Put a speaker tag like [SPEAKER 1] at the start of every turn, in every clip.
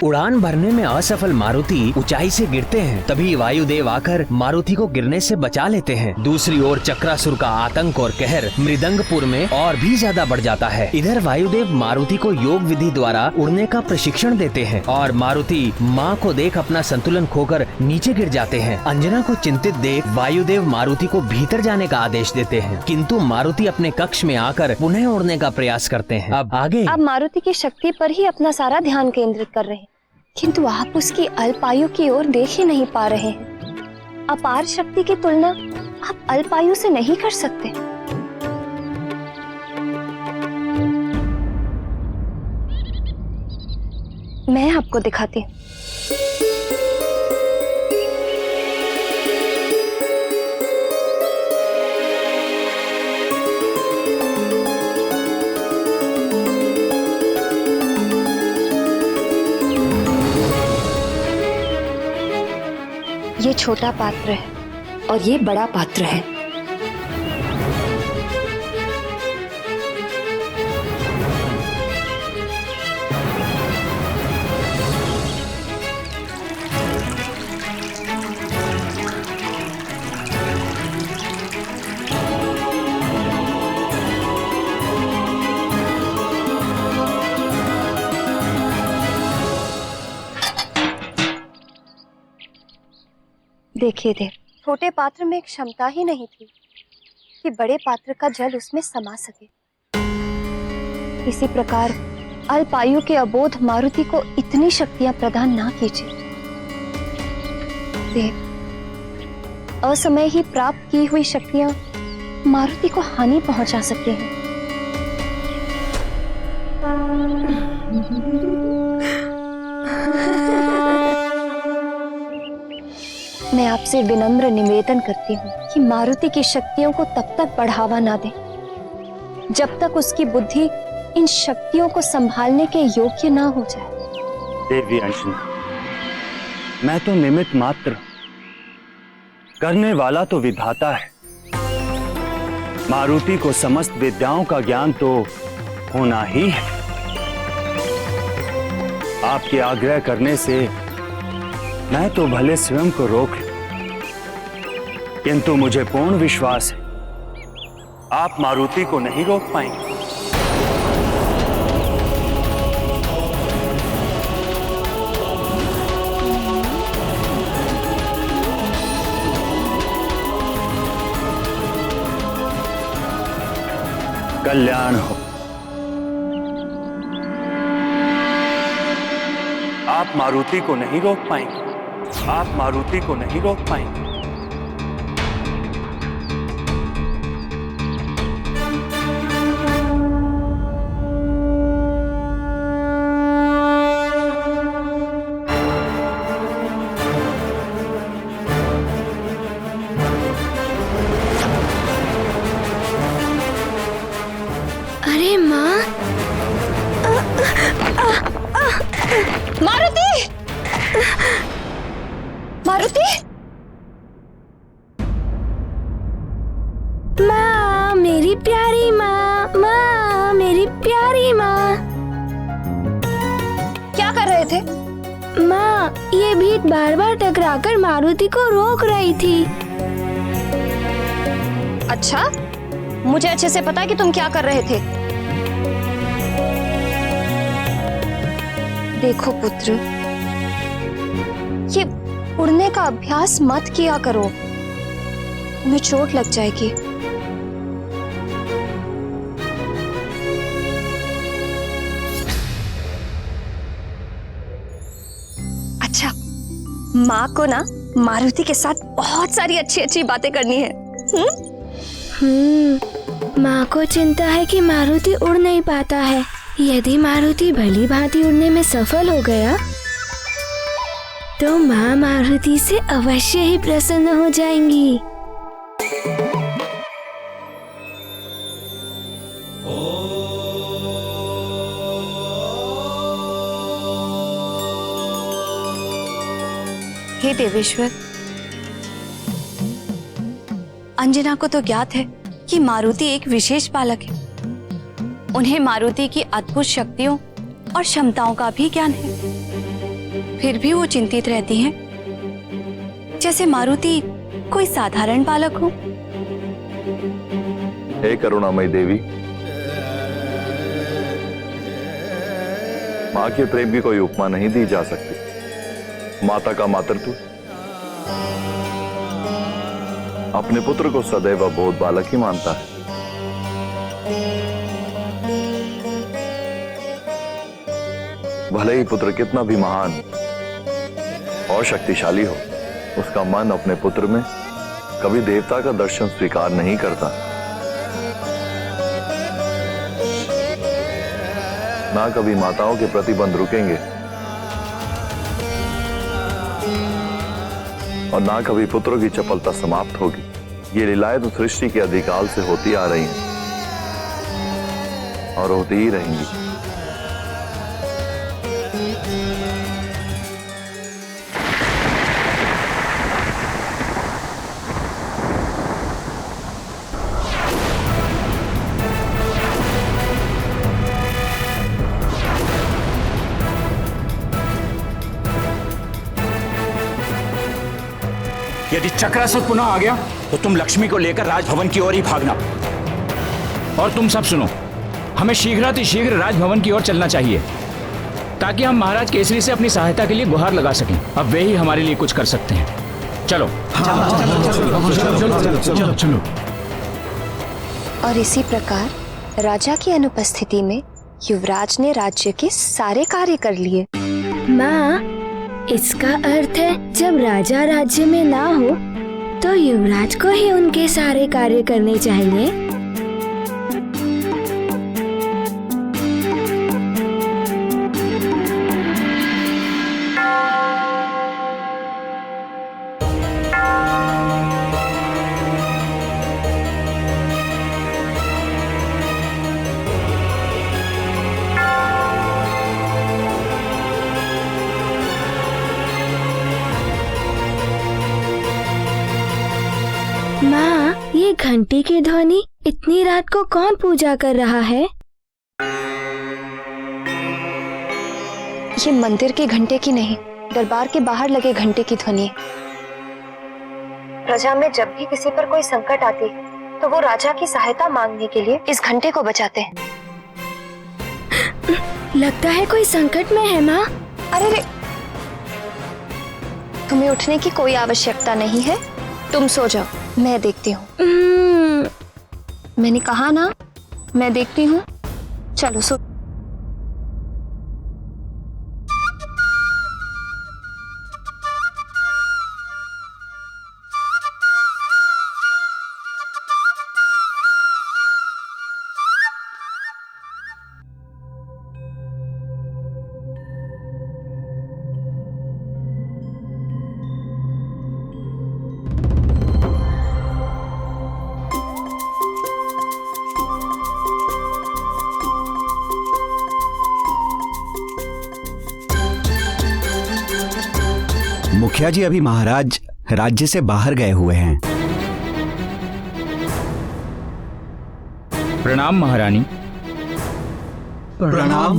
[SPEAKER 1] उड़ान भरने में असफल मारुति ऊंचाई से गिरते हैं। तभी वायुदेव आकर मारुति को गिरने से बचा लेते हैं। दूसरी ओर चक्रासुर का आतंक और कहर मृदंगपुर में और भी ज्यादा बढ़ जाता है। इधर वायुदेव मारुति को योग विधि द्वारा उड़ने का प्रशिक्षण देते हैं और मारुति माँ को देख अपना संतुलन खोकर नीचे गिर जाते हैं। अंजना को चिंतित देख वायुदेव मारुति को भीतर जाने का आदेश देते हैं, किंतु मारुति अपने कक्ष में आकर पुनः उड़ने का प्रयास करते हैं। अब आगे
[SPEAKER 2] आप मारुति की शक्ति पर ही अपना सारा ध्यान केंद्रित कर रहे हैं, किंतु आप उसकी अल्पायु की ओर देख ही नहीं पा रहे हैं। अपार शक्ति की तुलना आप अल्पायु से नहीं कर सकते। मैं आपको दिखाती हूँ। ये छोटा पात्र है और ये बड़ा पात्र है। देखिए देव, छोटे पात्र में एक क्षमता ही नहीं थी कि बड़े पात्र का जल उसमें समा सके। इसी प्रकार अल्पायु के अबोध मारुति को इतनी शक्तियां प्रदान ना कीजिए। देव, असमय ही प्राप्त की हुई शक्तियां मारुति को हानि पहुंचा सकते हैं। मैं आपसे विनम्र निवेदन करती हूँ कि मारुति की शक्तियों को तब तक बढ़ावा ना दें जब तक उसकी बुद्धि इन शक्तियों को संभालने के योग्य ना हो जाए।
[SPEAKER 3] देवी अंजना, मैं तो निमित्त मात्र, करने वाला तो विधाता है। मारुति को समस्त विद्याओं का ज्ञान तो होना ही है। आपके आग्रह करने से मैं तो भले स्वयं को रोक लूं, किंतु मुझे पूर्ण विश्वास है आप मारुति को नहीं रोक पाएंगे। कल्याण हो। आप मारुति को नहीं रोक पाएंगे। आप मारुति को नहीं रोक पाएंगे।
[SPEAKER 2] अरे माँ, मारुति! मारुति!
[SPEAKER 4] माँ, मेरी प्यारी माँ, माँ, मेरी प्यारी माँ।
[SPEAKER 2] क्या कर रहे थे?
[SPEAKER 4] माँ, ये भीड़ बार बार टकराकर मारुति को रोक रही थी।
[SPEAKER 2] अच्छा, मुझे अच्छे से पता है कि तुम क्या कर रहे थे। देखो पुत्र, ये उड़ने का अभ्यास मत किया करो, तुम्हें चोट लग जाएगी। अच्छा, माँ को ना मारुति के साथ बहुत सारी अच्छी अच्छी बातें करनी है।
[SPEAKER 4] माँ को चिंता है कि मारुति उड़ नहीं पाता है। यदि मारुति भली भांति उड़ने में सफल हो गया तो माँ मारुति से अवश्य ही प्रसन्न हो जाएंगी।
[SPEAKER 2] हे देवेश्वर, अंजना को तो ज्ञात है कि मारुति एक विशेष बालक है,
[SPEAKER 5] उन्हें मारुति की अद्भुत शक्तियों और क्षमताओं का भी ज्ञान है। फिर भी वो चिंतित रहती हैं, जैसे मारुति कोई साधारण बालक हो।
[SPEAKER 6] हे करुणामयी देवी, माँ के प्रेम की कोई उपमा नहीं दी जा सकती। माता का मातृत्व अपने पुत्र को सदैव बोध बालक ही मानता है। भले ही पुत्र कितना भी महान और शक्तिशाली हो, उसका मन अपने पुत्र में कभी देवता का दर्शन स्वीकार नहीं करता। ना कभी माताओं के प्रतिबंध रुकेंगे और ना कभी पुत्रों की चपलता समाप्त होगी। ये लीलाएं तो सृष्टि के अधिकाल से होती आ रही हैं और होती ही रहेंगी।
[SPEAKER 7] यदि चक्रासुर पुनः आ गया तो तुम लक्ष्मी को लेकर राजभवन की ओर ही भागना। और तुम सब सुनो, हमें शीघ्र राजभवन की ओर चलना चाहिए ताकि हम महाराज केसरी से अपनी सहायता के लिए गुहार लगा सकें। अब वे ही हमारे लिए कुछ कर सकते हैं। चलो चलो।
[SPEAKER 2] और इसी प्रकार राजा की अनुपस्थिति में युवराज ने राज्य के सारे कार्य कर लिए।
[SPEAKER 4] माँ, इसका अर्थ है जब राजा राज्य में ना हो तो युवराज को ही उनके सारे कार्य करने चाहिए। माँ, ये घंटी की ध्वनि इतनी रात को कौन पूजा कर रहा है?
[SPEAKER 2] ये मंदिर के घंटे की नहीं, दरबार के बाहर लगे घंटे की ध्वनि है। प्रजा में जब भी किसी पर कोई संकट आती है तो वो राजा की सहायता मांगने के लिए इस घंटे को बजाते हैं।
[SPEAKER 4] लगता है कोई संकट में है माँ।
[SPEAKER 2] अरे रे, तुम्हें उठने की कोई आवश्यकता नहीं है, तुम सो जाओ, मैं देखती हूँ। मैंने कहा ना, मैं देखती हूँ। चलो सो।
[SPEAKER 8] मुखिया जी अभी महाराज राज्य से बाहर गए हुए हैं।
[SPEAKER 7] प्रणाम महारानी।
[SPEAKER 8] प्रणाम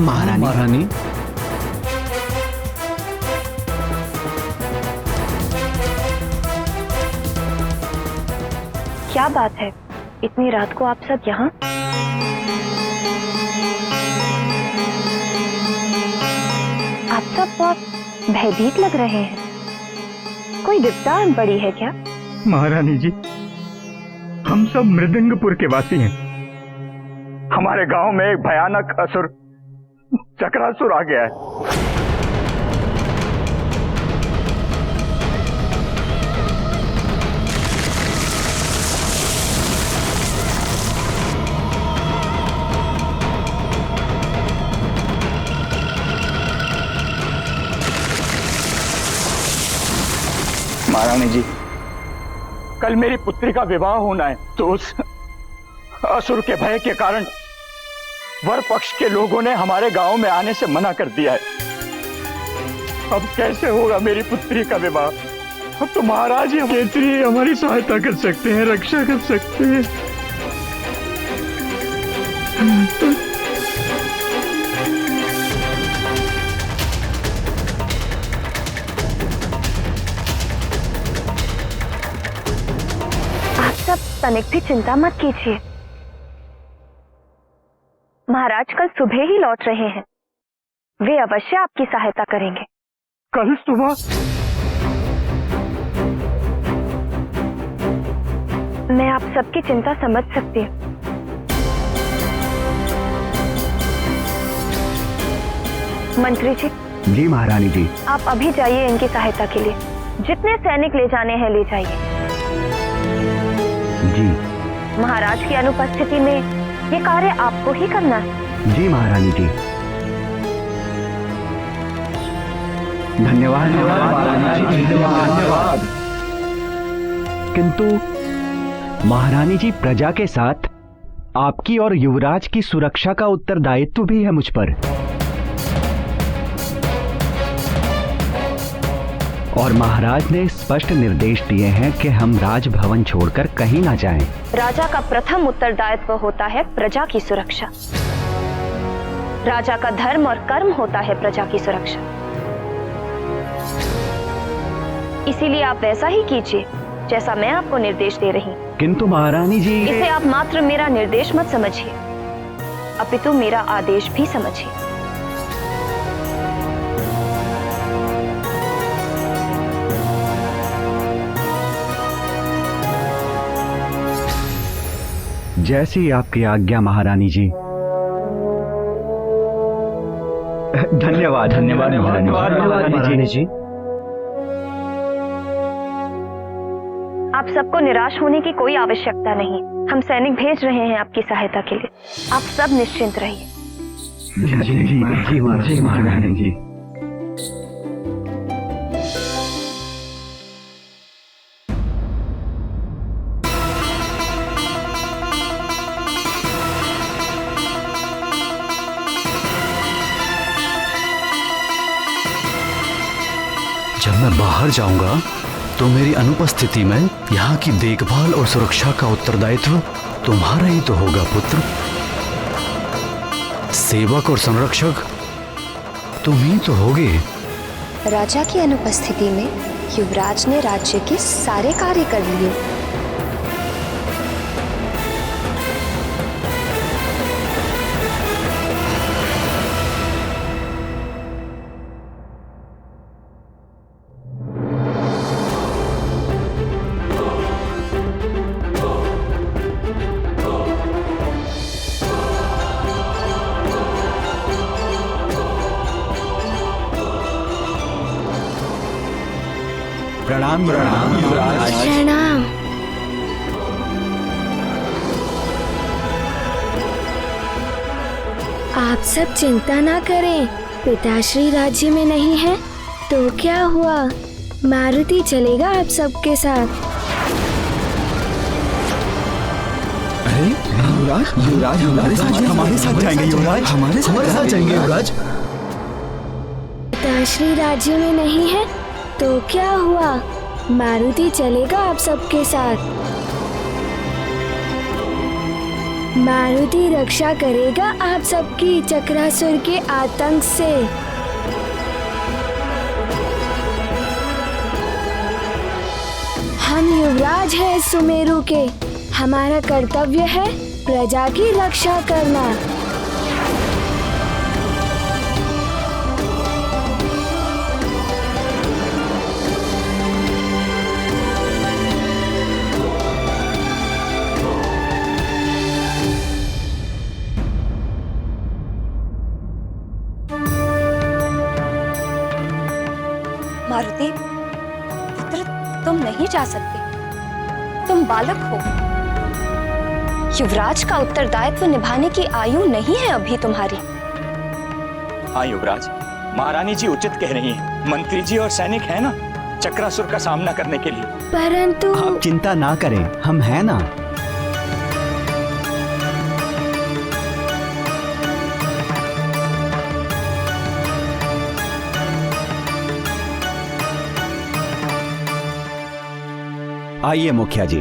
[SPEAKER 8] महारानी।
[SPEAKER 2] क्या बात है, इतनी रात को आप सब यहाँ? आप सब बहुत भयभीत लग रहे हैं। कोई विपदा आन पड़ी है क्या?
[SPEAKER 7] महारानी जी, हम सब मृदंगपुर के वासी हैं। हमारे गांव में एक भयानक असुर चक्रासुर आ गया है। महारानी जी, कल मेरी पुत्री का विवाह होना है, तो उस असुर के भय के कारण वर पक्ष के लोगों ने हमारे गांव में आने से मना कर दिया है। अब कैसे होगा मेरी पुत्री का विवाह? अब तो महाराज ही केसरी हमारी सहायता कर सकते हैं, रक्षा कर सकते हैं।
[SPEAKER 2] आप सब तनिक भी चिंता मत कीजिए। महाराज कल सुबह ही लौट रहे हैं। वे अवश्य आपकी सहायता करेंगे।
[SPEAKER 7] कल सुबह?
[SPEAKER 2] मैं आप सबकी चिंता समझ सकती हूँ। मंत्री जी।
[SPEAKER 8] जी महारानी जी।
[SPEAKER 2] आप अभी जाइए इनकी सहायता के लिए। जितने सैनिक ले जाने हैं ले जाइए।
[SPEAKER 8] जी।
[SPEAKER 2] महाराज की अनुपस्थिति में ये कार्य आपको ही करना है।
[SPEAKER 8] जी महारानी जी। धन्यवाद धन्यवाद। किंतु महारानी जी, प्रजा के साथ आपकी और युवराज की सुरक्षा का उत्तरदायित्व भी है मुझ पर। और महाराज ने स्पष्ट निर्देश दिए हैं कि हम राजभवन छोड़कर कहीं ना जाएं।
[SPEAKER 2] राजा का प्रथम उत्तरदायित्व होता है प्रजा की सुरक्षा। राजा का धर्म और कर्म होता है प्रजा की सुरक्षा। इसीलिए आप वैसा ही कीजिए जैसा मैं आपको निर्देश दे रही हूँ।
[SPEAKER 8] किंतु महारानी जी,
[SPEAKER 2] इसे आप मात्र मेरा निर्देश मत समझिए, अपितु मेरा आदेश भी समझिए।
[SPEAKER 8] जैसी आपकी आज्ञा महारानी जी। धन्यवाद धन्यवाद महारानी जी।
[SPEAKER 2] आप सबको निराश होने की कोई आवश्यकता नहीं। हम सैनिक भेज रहे हैं आपकी सहायता के लिए। आप सब निश्चिंत रहिए।
[SPEAKER 8] जी महारानी जी।
[SPEAKER 9] जब मैं बाहर जाऊंगा तो मेरी अनुपस्थिति में यहाँ की देखभाल और सुरक्षा का उत्तरदायित्व तुम्हारा ही तो होगा पुत्र। सेवक और संरक्षक तुम ही तो होगे।
[SPEAKER 2] राजा की अनुपस्थिति में युवराज ने राज्य के सारे कार्य कर लिए।
[SPEAKER 8] प्रणाम प्रणाम युवराज।
[SPEAKER 4] प्रणाम। आप सब चिंता ना करें, पिताश्री राज्य में नहीं है तो क्या हुआ, मारुति चलेगा आप सबके साथ।
[SPEAKER 8] अरे युवराज, युवराज हमारे साथ जाएंगे। युवराज हमारे साथ जाएंगे। युवराज
[SPEAKER 4] पिताश्री राज्य में नहीं है तो क्या हुआ, मारुति चलेगा आप सबके साथ। मारुति रक्षा करेगा आप सबकी चक्रासुर के आतंक से। हम युवराज हैं सुमेरु के, हमारा कर्तव्य है प्रजा की रक्षा करना।
[SPEAKER 2] मारुति पुत्र, तुम नहीं जा सकते। तुम बालक हो। युवराज का उत्तरदायित्व निभाने की आयु नहीं है अभी तुम्हारी।
[SPEAKER 7] हाँ युवराज, महारानी जी उचित कह रही हैं। मंत्री जी और सैनिक हैं ना चक्रासुर का सामना करने के लिए।
[SPEAKER 4] परंतु
[SPEAKER 8] आप चिंता ना करें, हम हैं ना। आइए मुखिया जी।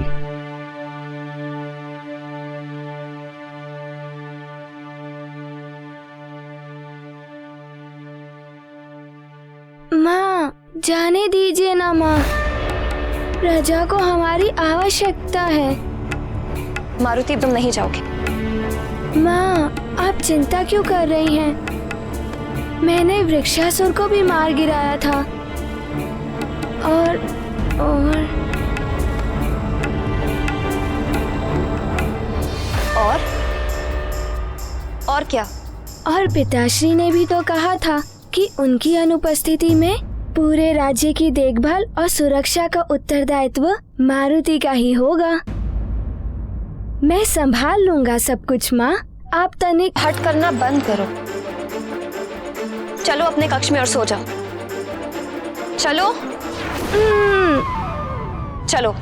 [SPEAKER 4] जाने दीजिए ना माँ, प्रजा को हमारी आवश्यकता है।
[SPEAKER 2] मारुति, तुम नहीं जाओगे।
[SPEAKER 4] माँ, आप चिंता क्यों कर रही हैं? मैंने वृक्षासुर को भी मार गिराया था। और
[SPEAKER 2] क्या?
[SPEAKER 4] और पिताश्री ने भी तो कहा था कि उनकी अनुपस्थिति में पूरे राज्य की देखभाल और सुरक्षा का उत्तरदायित्व मारुति का ही होगा। मैं संभाल लूंगा सब कुछ माँ, आप तनिक
[SPEAKER 2] हट करना बंद करो। चलो अपने कक्ष में और सो जाओ। चलो चलो।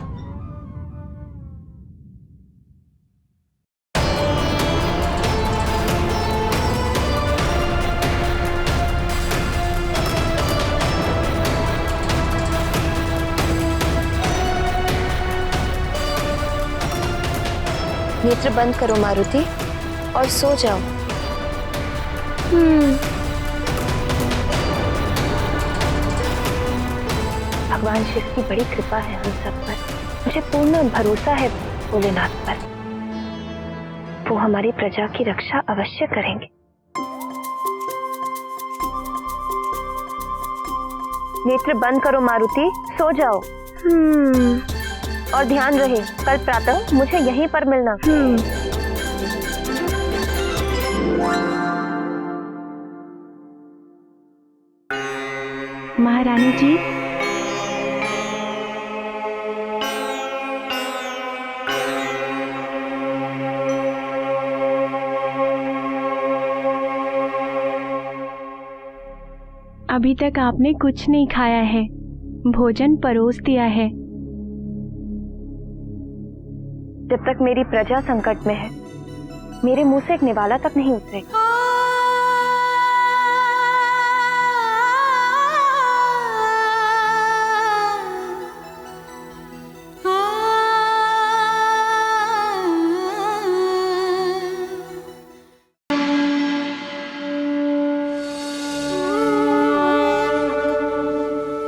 [SPEAKER 2] नेत्र बंद करो मारुति और सो जाओ। भगवान शिव की बड़ी कृपा है हम सब पर। मुझे पूर्ण भरोसा है भोलेनाथ पर। वो हमारी प्रजा की रक्षा अवश्य करेंगे। नेत्र बंद करो मारुति, सो जाओ। और ध्यान रहे, कल प्रातः मुझे यहीं पर मिलना।
[SPEAKER 4] महारानी जी,
[SPEAKER 10] अभी तक आपने कुछ नहीं खाया है, भोजन परोस दिया है।
[SPEAKER 2] जब तक मेरी प्रजा संकट में है, मेरे मुंह से एक निवाला तक नहीं उतरेगा।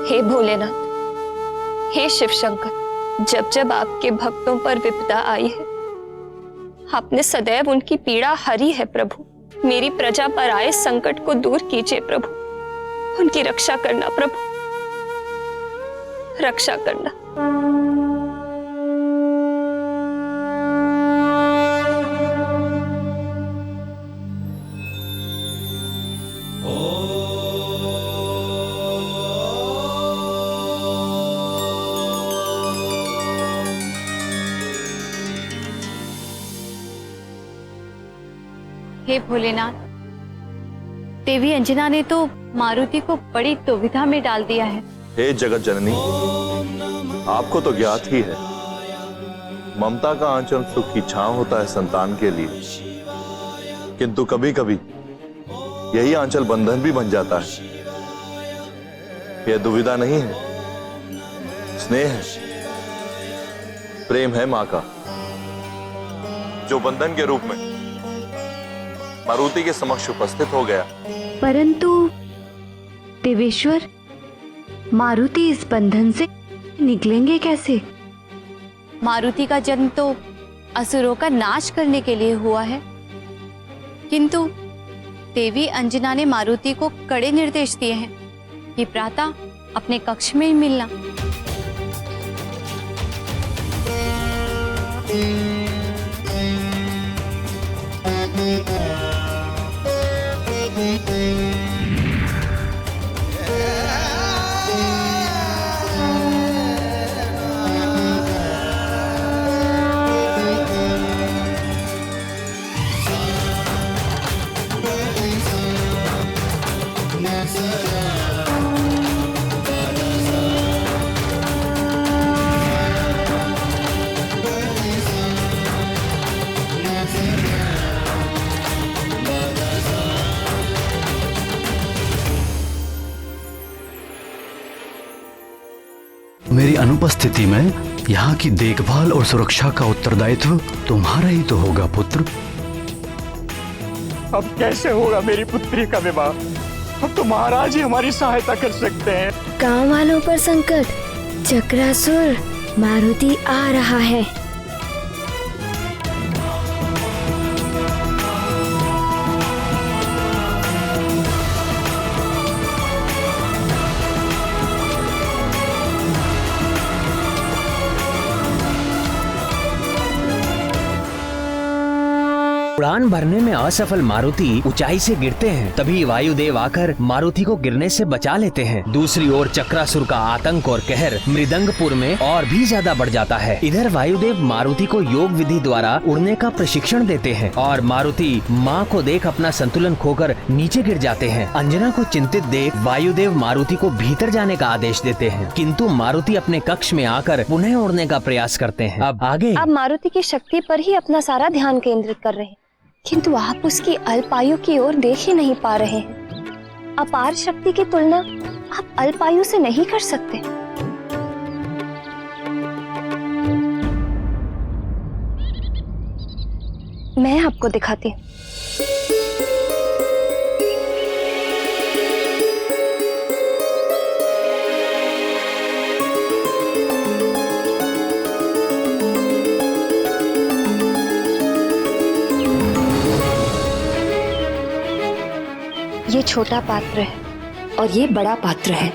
[SPEAKER 2] हे भोलेनाथ, हे शिव शंकर, जब जब आपके भक्तों पर विपदा आई है, आपने सदैव उनकी पीड़ा हरी है प्रभु। मेरी प्रजा पर आए संकट को दूर कीजिए प्रभु। उनकी रक्षा करना प्रभु, रक्षा करना।
[SPEAKER 5] हे भोलेनाथ, देवी अंजना ने तो मारुति को बड़ी दुविधा में डाल दिया है।
[SPEAKER 6] हे जगत जननी, आपको तो ज्ञात ही है, ममता का आंचल सुख की छांव होता है संतान के लिए, किंतु कभी कभी यही आंचल बंधन भी बन जाता है। यह दुविधा नहीं है, स्नेह है, प्रेम है मां का, जो बंधन के रूप में मारुति के समक्ष उपस्थित हो गया।
[SPEAKER 5] परंतु देवेश्वर, मारुति इस बंधन से निकलेंगे कैसे? मारुति का जन्म तो असुरों का नाश करने के लिए हुआ है, किंतु देवी अंजना ने मारुति को कड़े निर्देश दिए हैं कि प्रातः अपने कक्ष में ही मिलना।
[SPEAKER 9] मेरी अनुपस्थिति में यहाँ की देखभाल और सुरक्षा का उत्तरदायित्व तुम्हारा ही तो होगा पुत्र।
[SPEAKER 7] अब कैसे होगा मेरी पुत्री का विवाह? तो महाराज ही हमारी सहायता कर सकते हैं।
[SPEAKER 4] गांव वालों पर संकट, चक्रासुर मारुति आ रहा है।
[SPEAKER 1] उड़ान भरने में असफल मारुति ऊंचाई से गिरते हैं। तभी वायुदेव आकर मारुति को गिरने से बचा लेते हैं। दूसरी ओर चक्रासुर का आतंक और कहर मृदंगपुर में और भी ज्यादा बढ़ जाता है। इधर वायुदेव मारुति को योग विधि द्वारा उड़ने का प्रशिक्षण देते हैं और मारुति माँ को देख अपना संतुलन खोकर नीचे गिर जाते हैं। अंजना को चिंतित देख वायुदेव मारुति को भीतर जाने का आदेश देते हैं, किंतु मारुति अपने कक्ष में आकर पुनः उड़ने का प्रयास करते हैं। अब आगे
[SPEAKER 2] आप मारुति की शक्ति पर ही अपना सारा ध्यान केंद्रित कर रहे हैं, किंतु आप उसकी अल्पायु की ओर देख ही नहीं पा रहे हैं। अपार शक्ति की तुलना आप अल्पायु से नहीं कर सकते। मैं आपको दिखाती हूँ। ये छोटा पात्र है और ये बड़ा पात्र है।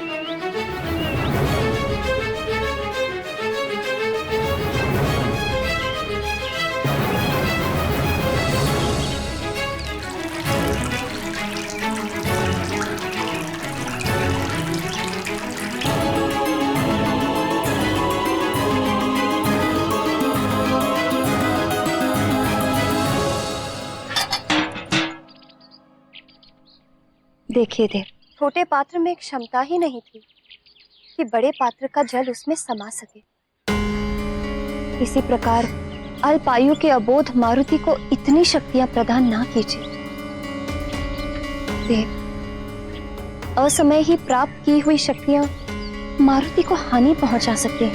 [SPEAKER 2] देखिए देव, छोटे पात्र में क्षमता ही नहीं थी कि बड़े पात्र का जल उसमें समा सके। इसी प्रकार अल्पायु के अबोध मारुति को इतनी शक्तियां प्रदान ना कीजिए। देव, असमय ही प्राप्त की हुई शक्तियां मारुति को हानि पहुंचा सकती हैं।